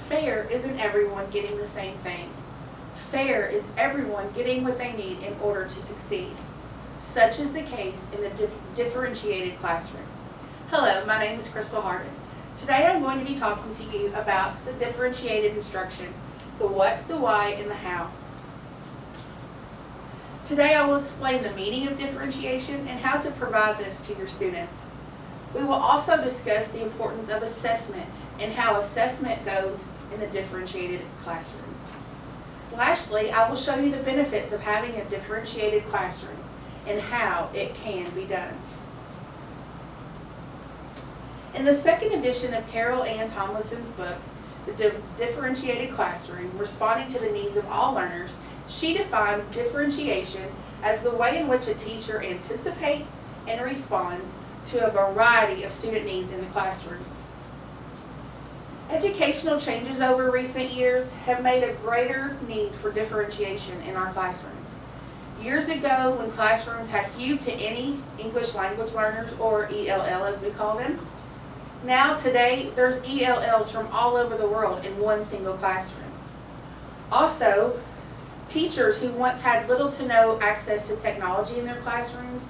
Fair isn't everyone getting the same thing. Fair is everyone getting what they need in order to succeed. Such is the case in the differentiated classroom. Hello, my name is Krystal Hardin. Today I'm going to be talking to you about the differentiated instruction, the what, the why, and the how. Today I will explain the meaning of differentiation and how to provide this to your students. We will also discuss the importance of assessment and how assessment goes in the differentiated classroom. Lastly, I will show you the benefits of having a differentiated classroom and how it can be done. In the second edition of Carol Ann Tomlinson's book, The Differentiated Classroom, Responding to the Needs of All Learners, she defines differentiation as the way in which a teacher anticipates and responds to a variety of student needs in the classroom. Educational changes over recent years have made a greater need for differentiation in our classrooms. Years ago, when classrooms had few to any English language learners, or ELL as we call them, now today there's ELLs from all over the world in one single classroom. Also, teachers who once had little to no access to technology in their classrooms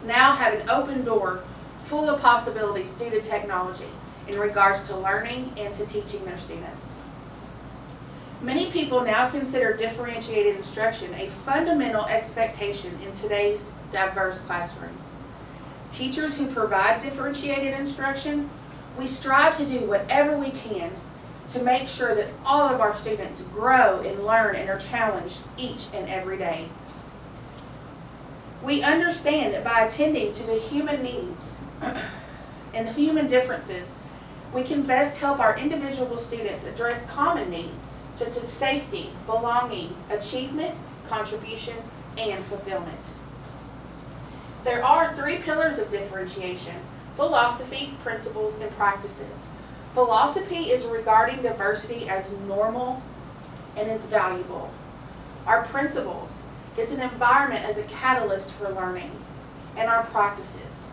now have an open door full of possibilities due to technology in regards to learning and to teaching their students. Many people now consider differentiated instruction a fundamental expectation in today's diverse classrooms. Teachers who provide differentiated instruction, we strive to do whatever we can to make sure that all of our students grow and learn and are challenged each and every day. We understand that by attending to the human needs and human differences, we can best help our individual students address common needs such as safety, belonging, achievement, contribution, and fulfillment. There are three pillars of differentiation: philosophy, principles, and practices. Philosophy is regarding diversity as normal and is valuable. Our principles is an environment as a catalyst for learning. And our practices,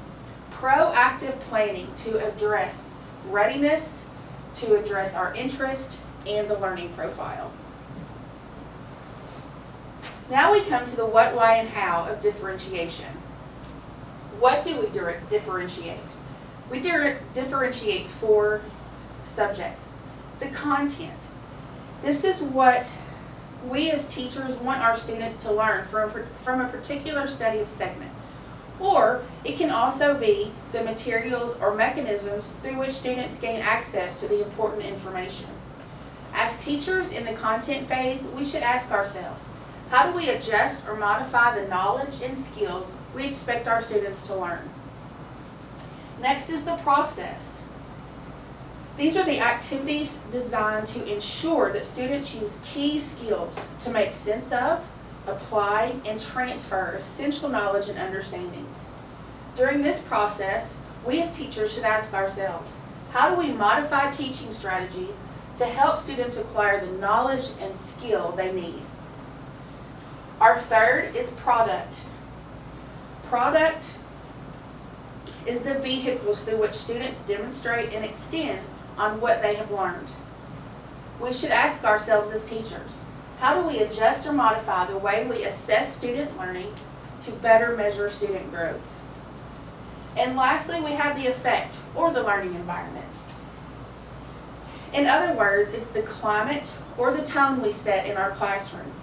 proactive planning to address readiness, to address our interest, and the learning profile. Now we come to the what, why, and how of differentiation. What do we differentiate? We differentiate four subjects. The content. This is what we as teachers want our students to learn from a particular study segment. Or it can also be the materials or mechanisms through which students gain access to the important information. As teachers in the content phase, we should ask ourselves, how do we adjust or modify the knowledge and skills we expect our students to learn? Next is the process. These are the activities designed to ensure that students use key skills to make sense of, apply, and transfer essential knowledge and understandings. During this process, we as teachers should ask ourselves, how do we modify teaching strategies to help students acquire the knowledge and skill they need? Our third is product. Product is the vehicles through which students demonstrate and extend on what they have learned. We should ask ourselves as teachers, how do we adjust or modify the way we assess student learning to better measure student growth? And lastly, we have the effect, or the learning environment. In other words, it's the climate or the tone we set in our classroom.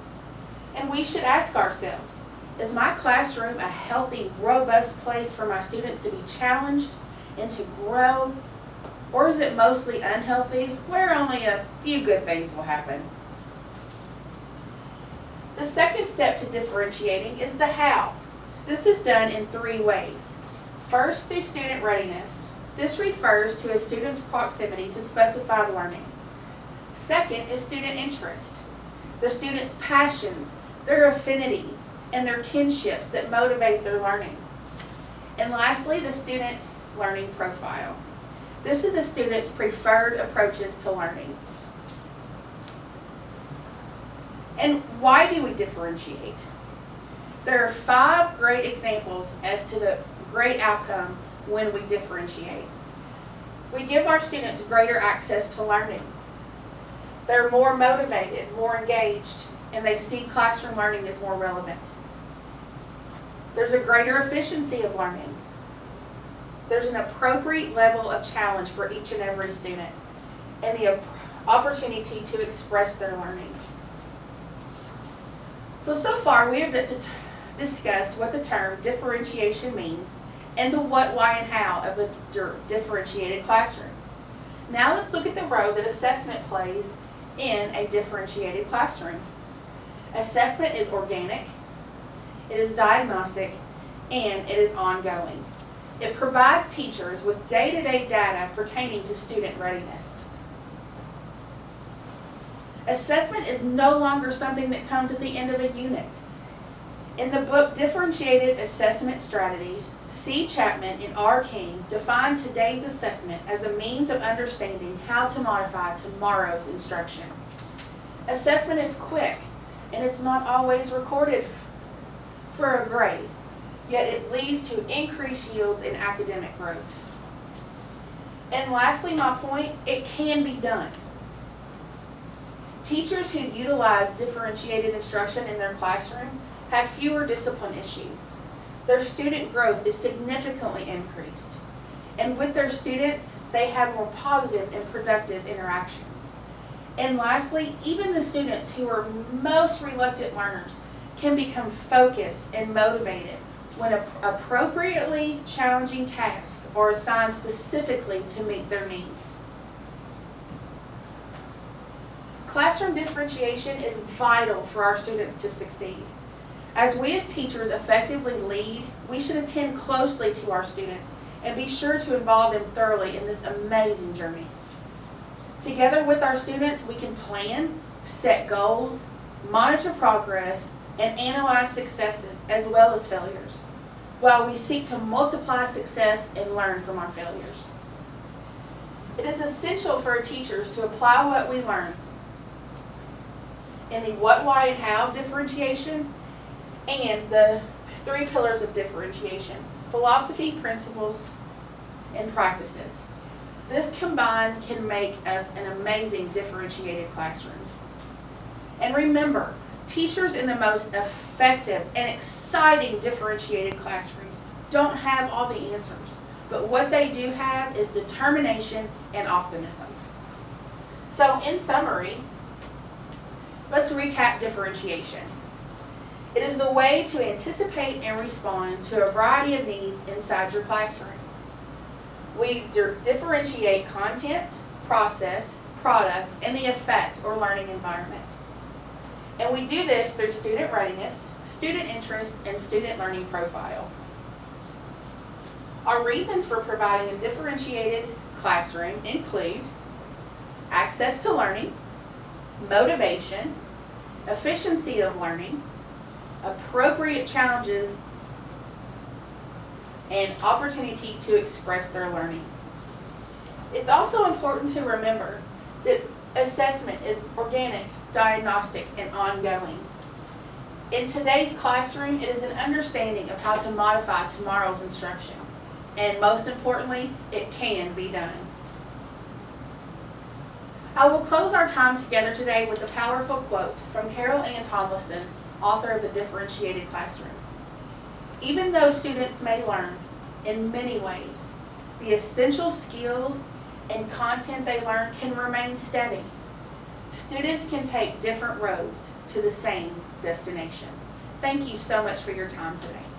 And we should ask ourselves, is my classroom a healthy, robust place for my students to be challenged and to grow? Or is it mostly unhealthy, where only a few good things will happen? The second step to differentiating is the how. This is done in three ways. First, through student readiness. This refers to a student's proximity to specified learning. Second is student interest. The student's passions, their affinities, and their kinships that motivate their learning. And lastly, the student learning profile. This is a student's preferred approaches to learning. And why do we differentiate? There are 5 great examples as to the great outcome when we differentiate. We give our students greater access to learning. They're more motivated, more engaged, and they see classroom learning as more relevant. There's a greater efficiency of learning. There's an appropriate level of challenge for each and every student, and the opportunity to express their learning. So far we have discussed what the term differentiation means and the what, why, and how of a differentiated classroom. Now let's look at the role that assessment plays in a differentiated classroom. Assessment is organic, it is diagnostic, and it is ongoing. It provides teachers with day-to-day data pertaining to student readiness. Assessment is no longer something that comes at the end of a unit. In the book Differentiated Assessment Strategies, C. Chapman and R. King define today's assessment as a means of understanding how to modify tomorrow's instruction. Assessment is quick, and it's not always recorded for a grade, yet it leads to increased yields in academic growth. And lastly, my point, it can be done. Teachers who utilize differentiated instruction in their classroom have fewer discipline issues. Their student growth is significantly increased. And with their students, they have more positive and productive interactions. And lastly, even the students who are most reluctant learners can become focused and motivated when appropriately challenging tasks are assigned specifically to meet their needs. Classroom differentiation is vital for our students to succeed. As we as teachers effectively lead, we should attend closely to our students and be sure to involve them thoroughly in this amazing journey. Together with our students, we can plan, set goals, monitor progress, and analyze successes as well as failures, while we seek to multiply success and learn from our failures. It is essential for our teachers to apply what we learn in the what, why, and how differentiation and the 3 pillars of differentiation: philosophy, principles, and practices. This combined can make us an amazing differentiated classroom. And remember, teachers in the most effective and exciting differentiated classrooms don't have all the answers, but what they do have is determination and optimism. So in summary, let's recap differentiation. It is the way to anticipate and respond to a variety of needs inside your classroom. We differentiate content, process, product, and the effect or learning environment. And we do this through student readiness, student interest, and student learning profile. Our reasons for providing a differentiated classroom include access to learning, motivation, efficiency of learning, appropriate challenges, and opportunity to express their learning. It's also important to remember that assessment is organic, diagnostic, and ongoing. In today's classroom, it is an understanding of how to modify tomorrow's instruction. And most importantly, it can be done. I will close our time together today with a powerful quote from Carol Ann Tomlinson, author of The Differentiated Classroom. Even though students may learn in many ways, the essential skills and content they learn can remain steady. Students can take different roads to the same destination. Thank you so much for your time today.